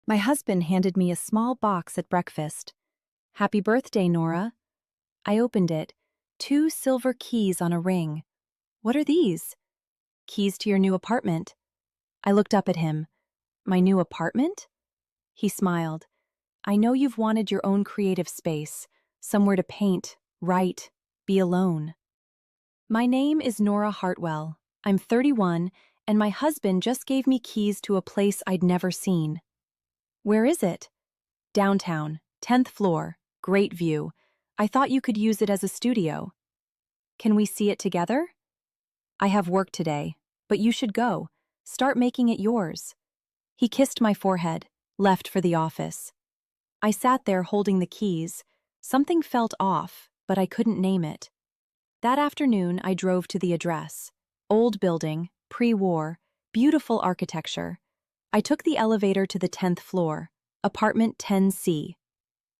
My husband handed me a small box at breakfast. Happy birthday, Nora. I opened it. 2 silver keys on a ring. What are these? Keys to your new apartment. I looked up at him. My new apartment? He smiled. I know you've wanted your own creative space, somewhere to paint, write, be alone. My name is Nora Hartwell. I'm 31, and my husband just gave me keys to a place I'd never seen. Where is it? Downtown, 10th floor, great view. I thought you could use it as a studio. Can we see it together? I have work today, but you should go. Start making it yours. He kissed my forehead, left for the office. I sat there holding the keys. Something felt off, but I couldn't name it. That afternoon, I drove to the address. Old building, pre-war, beautiful architecture. I took the elevator to the 10th floor, apartment 10C.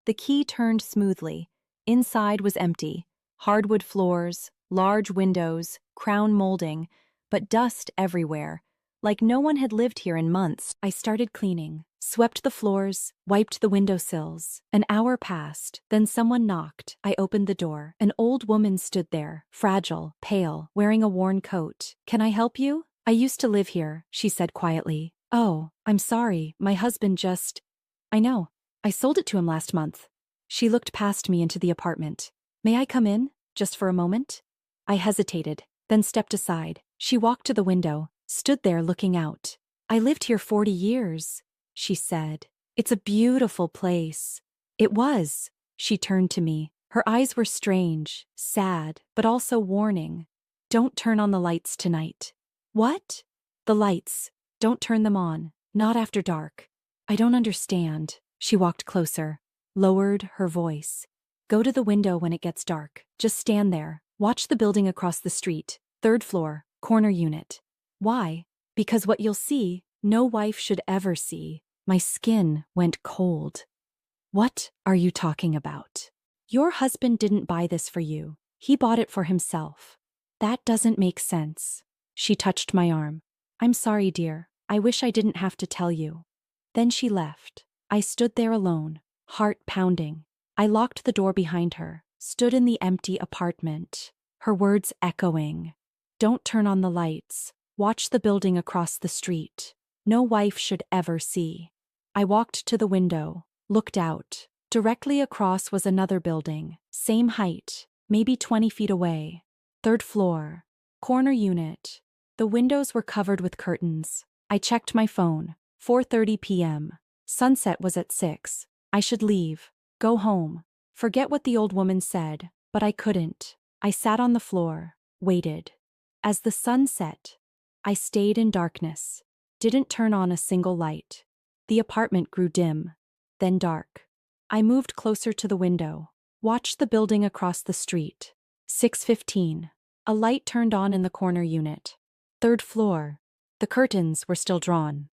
The key turned smoothly. Inside was empty. Hardwood floors, large windows, crown molding, but dust everywhere. Like no one had lived here in months. I started cleaning, swept the floors, wiped the windowsills. An hour passed, then someone knocked. I opened the door. An old woman stood there, fragile, pale, wearing a worn coat. "Can I help you?" "I used to live here," she said quietly. "Oh, I'm sorry, my husband just—" "I know. I sold it to him last month." She looked past me into the apartment. "May I come in, just for a moment?" I hesitated, then stepped aside. She walked to the window, stood there looking out. "I lived here 40 years, she said. "It's a beautiful place." It was. She turned to me. Her eyes were strange, sad, but also warning. "Don't turn on the lights tonight." "What?" "The lights. Don't turn them on. Not after dark." "I don't understand." She walked closer, lowered her voice. "Go to the window when it gets dark. Just stand there. Watch the building across the street. 3rd floor, corner unit." "Why?" "Because what you'll see, no wife should ever see." My skin went cold. "What are you talking about?" "Your husband didn't buy this for you. He bought it for himself." "That doesn't make sense." She touched my arm. "I'm sorry, dear. I wish I didn't have to tell you." Then she left. I stood there alone, heart pounding. I locked the door behind her, stood in the empty apartment, her words echoing. "Don't turn on the lights. Watch the building across the street. No wife should ever see." I walked to the window, looked out. Directly across was another building, same height, maybe 20 feet away. 3rd floor, corner unit. The windows were covered with curtains. I checked my phone. 4:30 p.m. Sunset was at 6. I should leave. Go home. Forget what the old woman said, but I couldn't. I sat on the floor, waited. As the sun set, I stayed in darkness. Didn't turn on a single light. The apartment grew dim, then dark. I moved closer to the window, watched the building across the street. 6:15. A light turned on in the corner unit. 3rd floor. The curtains were still drawn,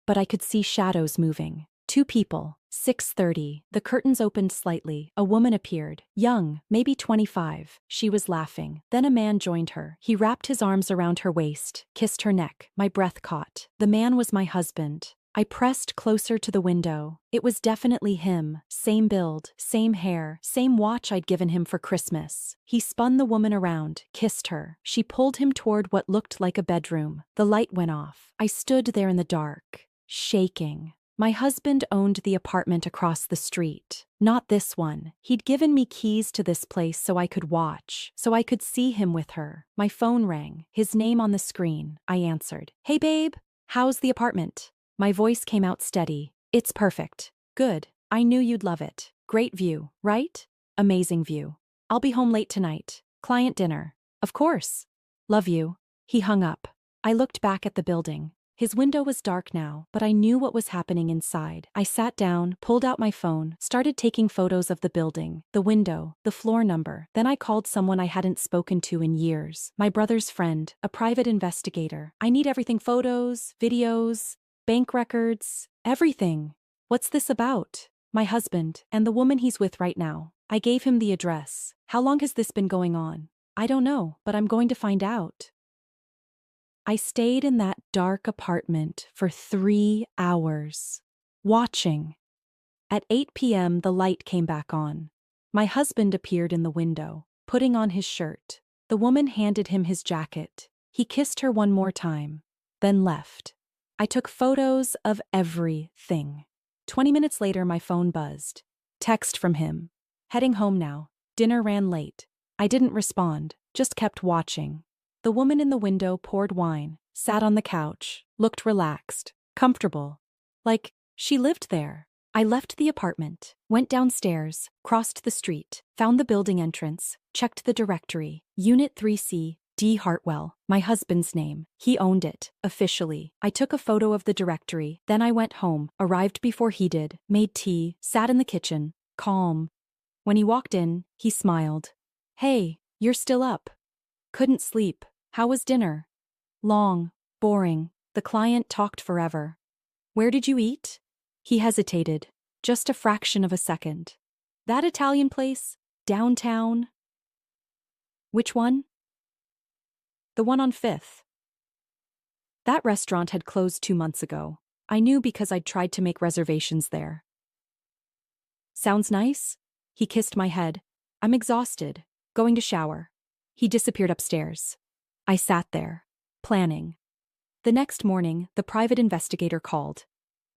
but I could see shadows moving. 2 people. 6:30. The curtains opened slightly. A woman appeared. Young, maybe 25. She was laughing. Then a man joined her. He wrapped his arms around her waist, kissed her neck. My breath caught. The man was my husband. I pressed closer to the window. It was definitely him. Same build, same hair, same watch I'd given him for Christmas. He spun the woman around, kissed her. She pulled him toward what looked like a bedroom. The light went off. I stood there in the dark, shaking. My husband owned the apartment across the street. Not this one. He'd given me keys to this place so I could watch, so I could see him with her. My phone rang, his name on the screen. I answered. "Hey babe, how's the apartment?" My voice came out steady. "It's perfect." "Good. I knew you'd love it. Great view, right?" "Amazing view." "I'll be home late tonight. Client dinner." "Of course." "Love you." He hung up. I looked back at the building. His window was dark now, but I knew what was happening inside. I sat down, pulled out my phone, started taking photos of the building, the window, the floor number. Then I called someone I hadn't spoken to in years. My brother's friend, a private investigator. "I need everything: photos, videos, bank records, everything." "What's this about?" "My husband, and the woman he's with right now." I gave him the address. "How long has this been going on?" "I don't know, but I'm going to find out." I stayed in that dark apartment for 3 hours. Watching. At 8 p.m., the light came back on. My husband appeared in the window, putting on his shirt. The woman handed him his jacket. He kissed her one more time, then left. I took photos of everything. 20 minutes later, my phone buzzed. Text from him. Heading home now. Dinner ran late. I didn't respond, just kept watching. The woman in the window poured wine, sat on the couch, looked relaxed, comfortable. Like she lived there. I left the apartment, went downstairs, crossed the street, found the building entrance, checked the directory. Unit 3C, D. Hartwell, my husband's name. He owned it, officially. I took a photo of the directory, then I went home, arrived before he did, made tea, sat in the kitchen, calm. When he walked in, he smiled. Hey, you're still up. Couldn't sleep. How was dinner? Long, boring. The client talked forever. Where did you eat? He hesitated, just a fraction of a second. That Italian place? Downtown? Which one? The one on 5th. That restaurant had closed 2 months ago. I knew because I'd tried to make reservations there. Sounds nice? He kissed my head. I'm exhausted. Going to shower. He disappeared upstairs. I sat there, planning. The next morning, the private investigator called.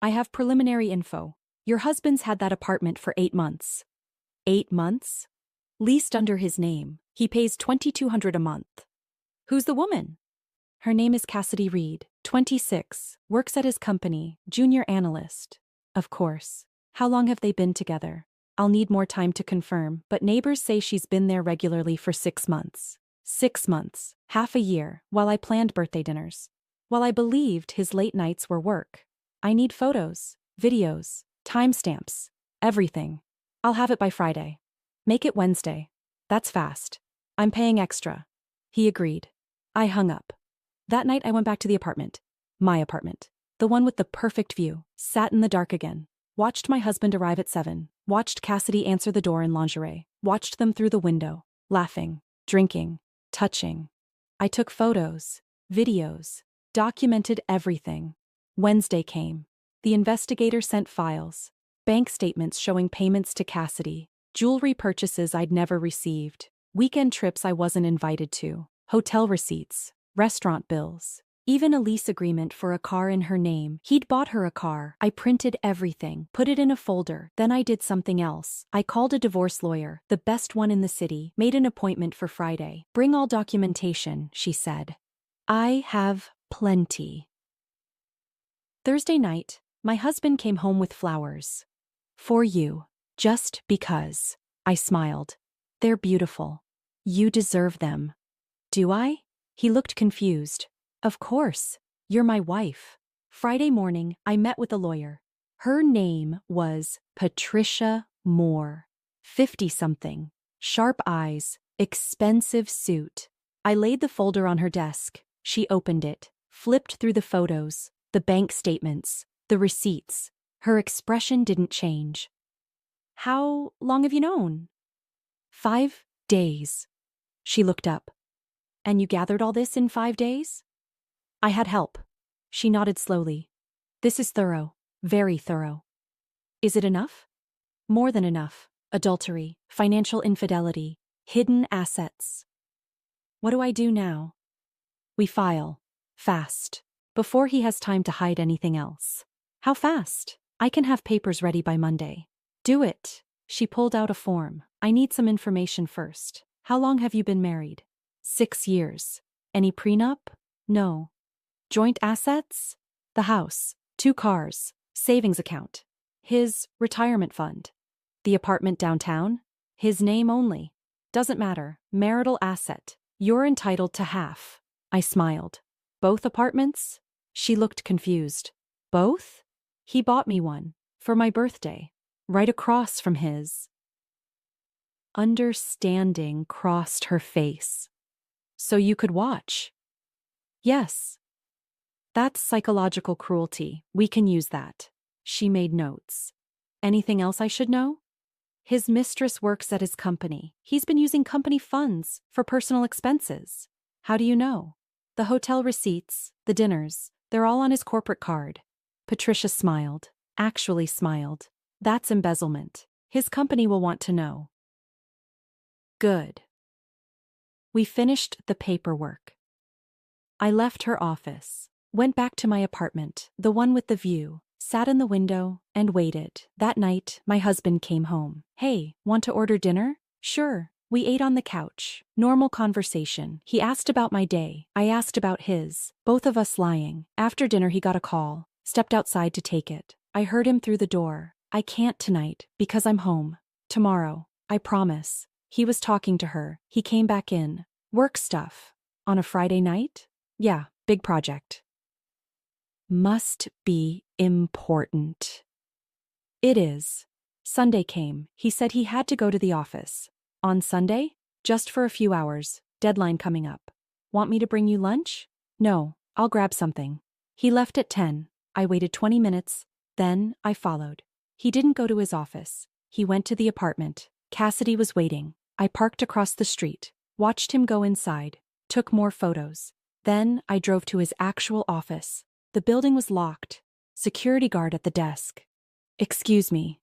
I have preliminary info. Your husband's had that apartment for 8 months. 8 months? Leased under his name. He pays $2,200 a month. Who's the woman? Her name is Cassidy Reed, 26, works at his company, junior analyst. Of course. How long have they been together? I'll need more time to confirm, but neighbors say she's been there regularly for 6 months. 6 months, half a year, while I planned birthday dinners. While I believed his late nights were work. I need photos, videos, timestamps, everything. I'll have it by Friday. Make it Wednesday. That's fast. I'm paying extra. He agreed. I hung up. That night I went back to the apartment. My apartment. The one with the perfect view. Sat in the dark again. Watched my husband arrive at 7. Watched Cassidy answer the door in lingerie. Watched them through the window. Laughing. Drinking. Touching. I took photos. Videos. Documented everything. Wednesday came. The investigator sent files. Bank statements showing payments to Cassidy. Jewelry purchases I'd never received. Weekend trips I wasn't invited to. Hotel receipts. Restaurant bills. Even a lease agreement for a car in her name. He'd bought her a car. I printed everything, put it in a folder. Then I did something else. I called a divorce lawyer, the best one in the city, made an appointment for Friday. Bring all documentation, she said. I have plenty. Thursday night, my husband came home with flowers. For you, just because. I smiled. They're beautiful. You deserve them. Do I? He looked confused. Of course. You're my wife. Friday morning, I met with a lawyer. Her name was Patricia Moore. 50-something. Sharp eyes. Expensive suit. I laid the folder on her desk. She opened it. Flipped through the photos. The bank statements, the receipts. Her expression didn't change. How long have you known? 5 days. She looked up. And you gathered all this in 5 days? I had help. She nodded slowly. This is thorough, very thorough. Is it enough? More than enough. Adultery, financial infidelity, hidden assets. What do I do now? We file. Fast. Before he has time to hide anything else. How fast? I can have papers ready by Monday. Do it. She pulled out a form. I need some information first. How long have you been married? 6 years. Any prenup? No. Joint assets? The house, 2 cars, savings account. His retirement fund. The apartment downtown? His name only. Doesn't matter. Marital asset. You're entitled to half. I smiled. Both apartments? She looked confused. Both? He bought me one. For my birthday. Right across from his. Understanding crossed her face. So you could watch? Yes. That's psychological cruelty. We can use that. She made notes. Anything else I should know? His mistress works at his company. He's been using company funds for personal expenses. How do you know? The hotel receipts, the dinners, they're all on his corporate card. Patricia smiled. actually smiled. That's embezzlement. His company will want to know. Good. We finished the paperwork. I left her office, went back to my apartment, the one with the view, sat in the window, and waited. That night, my husband came home. Hey, want to order dinner? Sure. We ate on the couch. Normal conversation. He asked about my day. I asked about his. Both of us lying. After dinner, he got a call. Stepped outside to take it. I heard him through the door. I can't tonight, because I'm home. Tomorrow. I promise. He was talking to her. He came back in. Work stuff. On a Friday night? Yeah, big project. Must be important. It is. Sunday came. He said he had to go to the office. On Sunday? Just for a few hours. Deadline coming up. Want me to bring you lunch? No, I'll grab something. He left at 10. I waited 20 minutes. Then I followed. He didn't go to his office. He went to the apartment. Cassidy was waiting. I parked across the street. Watched him go inside. Took more photos. Then I drove to his actual office. The building was locked. Security guard at the desk. Excuse me.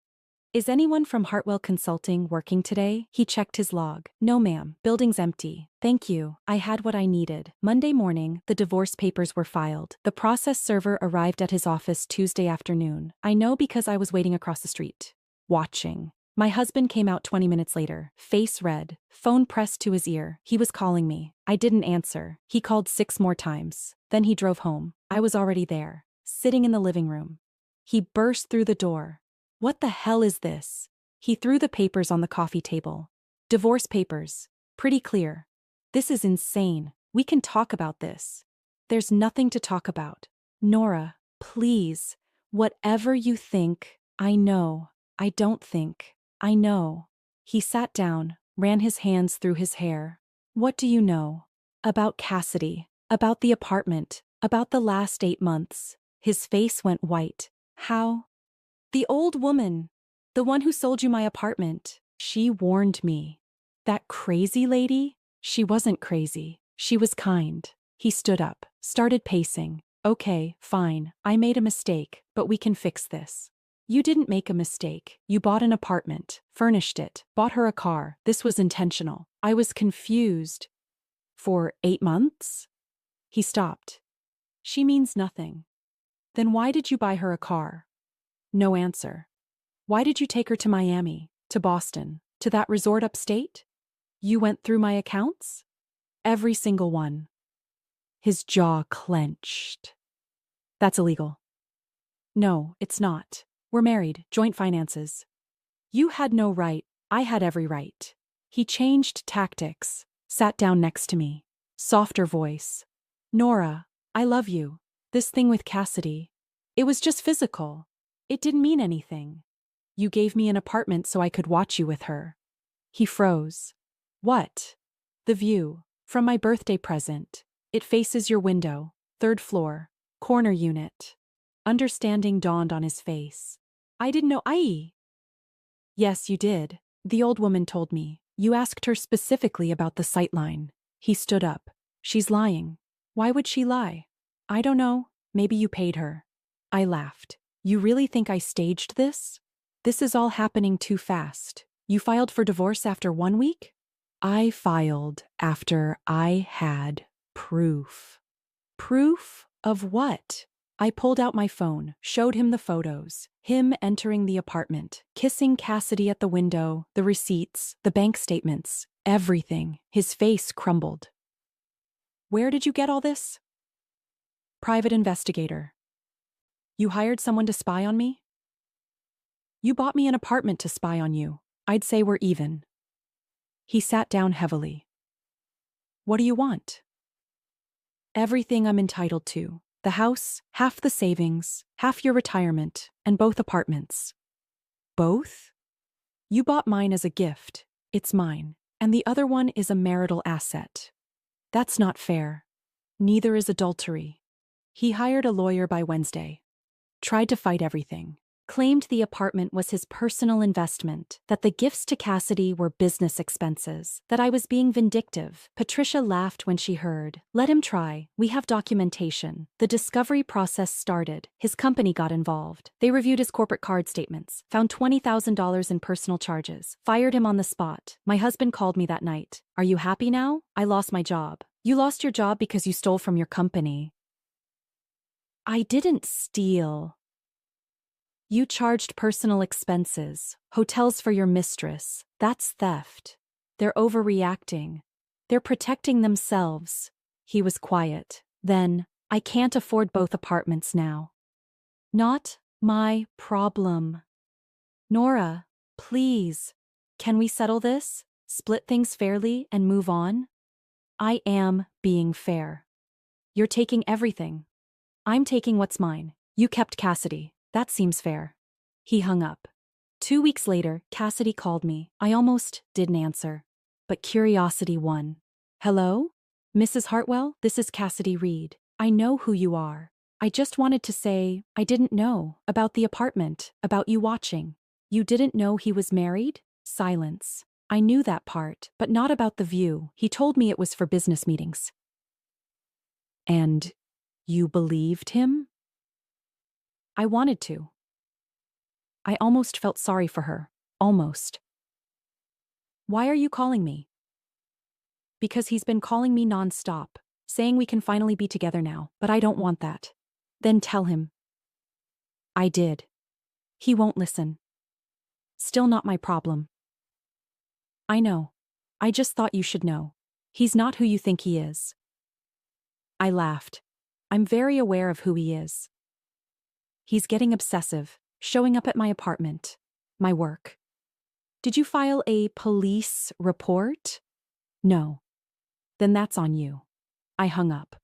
Is anyone from Hartwell Consulting working today? He checked his log. No, ma'am. Building's empty. Thank you. I had what I needed. Monday morning, the divorce papers were filed. The process server arrived at his office Tuesday afternoon. I know because I was waiting across the street. Watching. My husband came out 20 minutes later, face red, phone pressed to his ear. He was calling me. I didn't answer. He called 6 more times. Then he drove home. I was already there, sitting in the living room. He burst through the door. What the hell is this? He threw the papers on the coffee table. Divorce papers. Pretty clear. This is insane. We can talk about this. There's nothing to talk about. Nora, please. Whatever you think, I know. I don't think. I know. He sat down, ran his hands through his hair. What do you know? About Cassidy. About the apartment. About the last 8 months. His face went white. How? The old woman. The one who sold you my apartment. She warned me. That crazy lady? She wasn't crazy. She was kind. He stood up, started pacing. Okay, fine. I made a mistake, but we can fix this. You didn't make a mistake. You bought an apartment, furnished it, bought her a car. This was intentional. I was confused. For 8 months? He stopped. She means nothing. Then why did you buy her a car? No answer. Why did you take her to Miami, to Boston, to that resort upstate? You went through my accounts? Every single one. His jaw clenched. That's illegal. No, it's not. We're married, joint finances. You had no right, I had every right. He changed tactics, sat down next to me. Softer voice. Nora, I love you. This thing with Cassidy. It was just physical. It didn't mean anything. You gave me an apartment so I could watch you with her. He froze. What? The view. From my birthday present. It faces your window. 3rd floor. Corner unit. Understanding dawned on his face. I didn't know. Yes, you did. The old woman told me. You asked her specifically about the sightline. He stood up. She's lying. Why would she lie? I don't know. Maybe you paid her. I laughed. You really think I staged this? This is all happening too fast. You filed for divorce after 1 week? I filed after I had proof. Proof of what? I pulled out my phone, showed him the photos, him entering the apartment, kissing Cassidy at the window, the receipts, the bank statements, everything. His face crumbled. Where did you get all this? Private investigator. You hired someone to spy on me? You bought me an apartment to spy on you. I'd say we're even. He sat down heavily. What do you want? Everything I'm entitled to. The house, half the savings, half your retirement, and both apartments. Both? You bought mine as a gift. It's mine. And the other one is a marital asset. That's not fair. Neither is adultery. He hired a lawyer by Wednesday. Tried to fight everything. claimed the apartment was his personal investment, that the gifts to Cassidy were business expenses, that I was being vindictive. Patricia laughed when she heard. Let him try. We have documentation. The discovery process started. His company got involved. They reviewed his corporate card statements, found $20,000 in personal charges, fired him on the spot. My husband called me that night. Are you happy now? I lost my job. You lost your job because you stole from your company. I didn't steal. You charged personal expenses, hotels for your mistress. That's theft. They're overreacting. They're protecting themselves. He was quiet. Then, I can't afford both apartments now. Not my problem. Nora, please. Can we settle this? Split things fairly and move on? I am being fair. You're taking everything. I'm taking what's mine. You kept Cassidy. That seems fair. He hung up. 2 weeks later, Cassidy called me. I almost didn't answer. But curiosity won. Hello? Mrs. Hartwell, this is Cassidy Reed. I know who you are. I just wanted to say, I didn't know about the apartment, about you watching. You didn't know he was married? Silence. I knew that part, but not about the view. He told me it was for business meetings. And you believed him? I wanted to. I almost felt sorry for her. Almost. Why are you calling me? Because he's been calling me non-stop, saying we can finally be together now, but I don't want that. Then tell him. I did. He won't listen. Still not my problem. I know. I just thought you should know. He's not who you think he is. I laughed. I'm very aware of who he is. He's getting obsessive, showing up at my apartment, my work. Did you file a police report? No. Then that's on you. I hung up.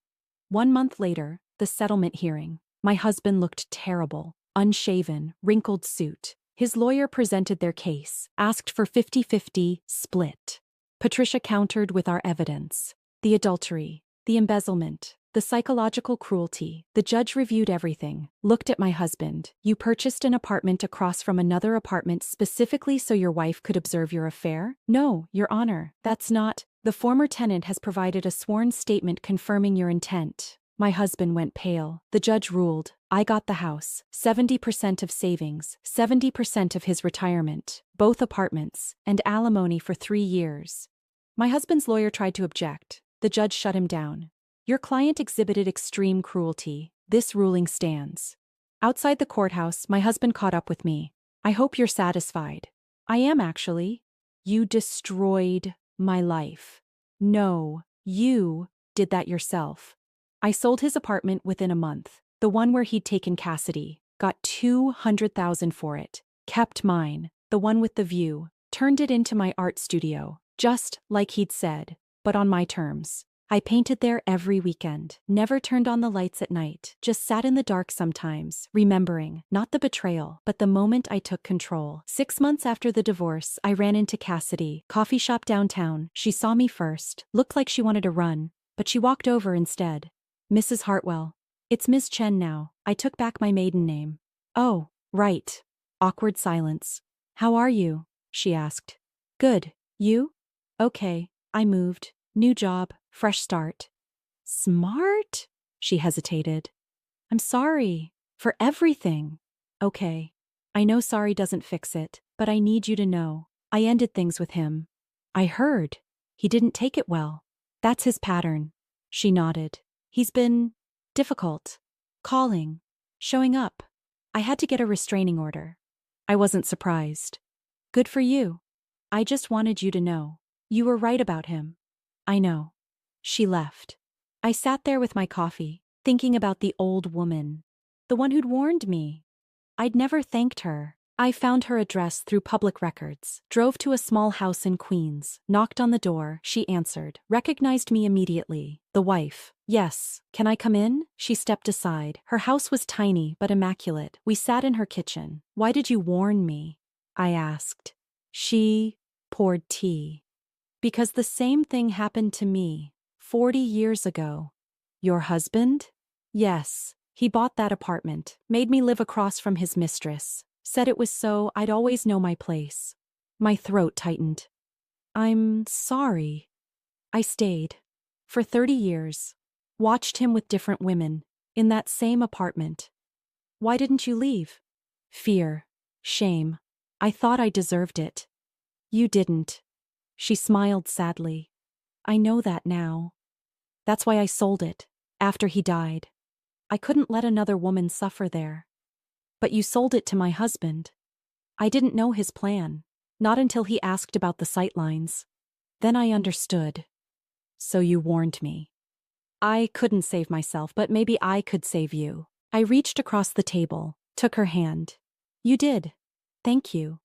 1 month later, the settlement hearing. My husband looked terrible, unshaven, wrinkled suit. His lawyer presented their case, asked for 50-50 split. Patricia countered with our evidence. The adultery, the embezzlement, the psychological cruelty. The judge reviewed everything, looked at my husband. You purchased an apartment across from another apartment specifically so your wife could observe your affair? No, Your Honor, that's not. The former tenant has provided a sworn statement confirming your intent. My husband went pale. The judge ruled, I got the house, 70% of savings, 70% of his retirement, both apartments, and alimony for 3 years. My husband's lawyer tried to object. The judge shut him down. Your client exhibited extreme cruelty. This ruling stands. Outside the courthouse, my husband caught up with me. I hope you're satisfied. I am actually. You destroyed my life. No, you did that yourself. I sold his apartment within a month, the one where he'd taken Cassidy, got $200,000 for it, kept mine, the one with the view, turned it into my art studio, just like he'd said, but on my terms. I painted there every weekend, never turned on the lights at night, just sat in the dark sometimes, remembering, not the betrayal, but the moment I took control. 6 months after the divorce, I ran into Cassidy, coffee shop downtown. She saw me first, looked like she wanted to run, but she walked over instead. Mrs. Hartwell. It's Ms. Chen now. I took back my maiden name. Oh, right. Awkward silence. How are you? She asked. Good. You? Okay. I moved. New job. Fresh start. Smart? She hesitated. I'm sorry. For everything. Okay. I know sorry doesn't fix it, but I need you to know. I ended things with him. I heard. He didn't take it well. That's his pattern. She nodded. He's been difficult. Calling. Showing up. I had to get a restraining order. I wasn't surprised. Good for you. I just wanted you to know. You were right about him. I know. She left. I sat there with my coffee, thinking about the old woman. The one who'd warned me. I'd never thanked her. I found her address through public records, drove to a small house in Queens, knocked on the door. She answered, recognized me immediately. The wife. Yes. Can I come in? She stepped aside. Her house was tiny but immaculate. We sat in her kitchen. Why did you warn me? I asked. She poured tea. Because the same thing happened to me 40 years ago. Your husband? Yes. He bought that apartment, made me live across from his mistress. Said it was so I'd always know my place. My throat tightened. I'm sorry. I stayed. For 30 years. Watched him with different women. In that same apartment. Why didn't you leave? Fear. Shame. I thought I deserved it. You didn't. She smiled sadly. I know that now. That's why I sold it. After he died. I couldn't let another woman suffer there. But you sold it to my husband. I didn't know his plan. Not until he asked about the sightlines. Then I understood. So you warned me. I couldn't save myself, but maybe I could save you. I reached across the table, took her hand. You did. Thank you.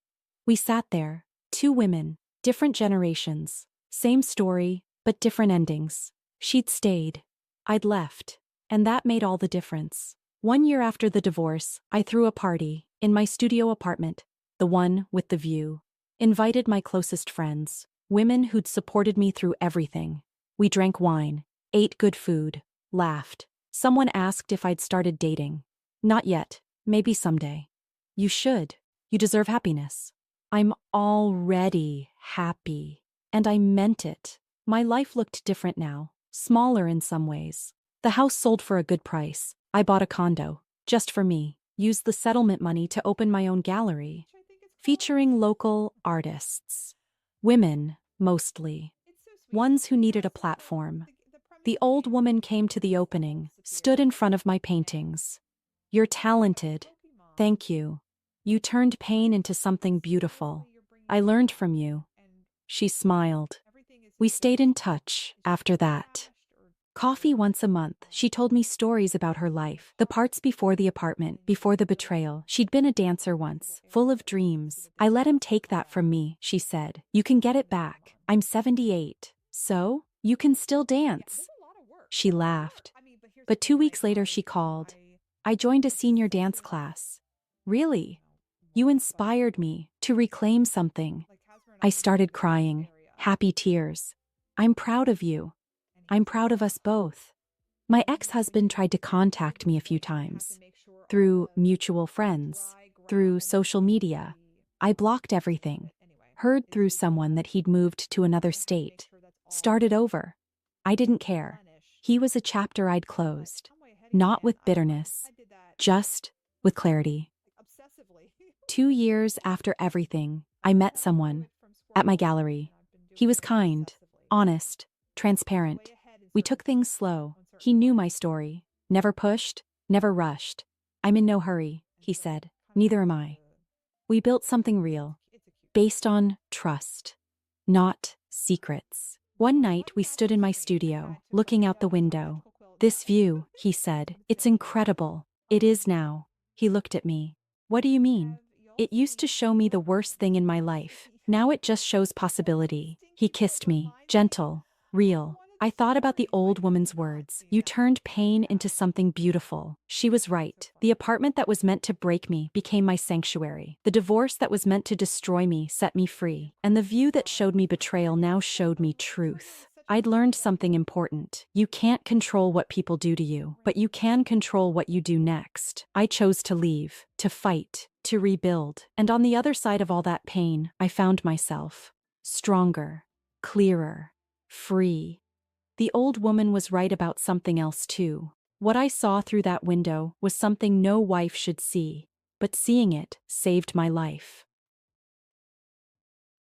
We sat there, two women, different generations, same story, but different endings. She'd stayed. I'd left. And that made all the difference. 1 year after the divorce, I threw a party, in my studio apartment, the one with the view. Invited my closest friends, women who'd supported me through everything. We drank wine, ate good food, laughed. Someone asked if I'd started dating. Not yet, maybe someday. You should. You deserve happiness. I'm already happy. And I meant it. My life looked different now, smaller in some ways. The house sold for a good price. I bought a condo, just for me, used the settlement money to open my own gallery, featuring local artists. Women, mostly. Ones who needed a platform. The old woman came to the opening, stood in front of my paintings. You're talented. Thank you. You turned pain into something beautiful. I learned from you. She smiled. We stayed in touch after that. Coffee once a month, she told me stories about her life, the parts before the apartment, before the betrayal. She'd been a dancer once, full of dreams. I let him take that from me, she said. You can get it back. I'm 78. So? You can still dance. She laughed. But 2 weeks later she called. I joined a senior dance class. Really? You inspired me to reclaim something. I started crying, happy tears. I'm proud of you. I'm proud of us both. My ex-husband tried to contact me a few times. Through mutual friends, through social media. I blocked everything. Heard through someone that he'd moved to another state. Started over. I didn't care. He was a chapter I'd closed. Not with bitterness. Just with clarity. 2 years after everything, I met someone. At my gallery. He was kind, honest, transparent. We took things slow. He knew my story. Never pushed, never rushed. I'm in no hurry, he said. Neither am I. We built something real. Based on trust. Not secrets. One night we stood in my studio, looking out the window. This view, he said, it's incredible. It is now. He looked at me. What do you mean? It used to show me the worst thing in my life. Now it just shows possibility. He kissed me, gentle, real. I thought about the old woman's words. You turned pain into something beautiful. She was right. The apartment that was meant to break me became my sanctuary. The divorce that was meant to destroy me set me free. And the view that showed me betrayal now showed me truth. I'd learned something important. You can't control what people do to you, but you can control what you do next. I chose to leave, to fight, to rebuild. And on the other side of all that pain, I found myself. Stronger, clearer, free. The old woman was right about something else too. What I saw through that window was something no wife should see, but seeing it saved my life.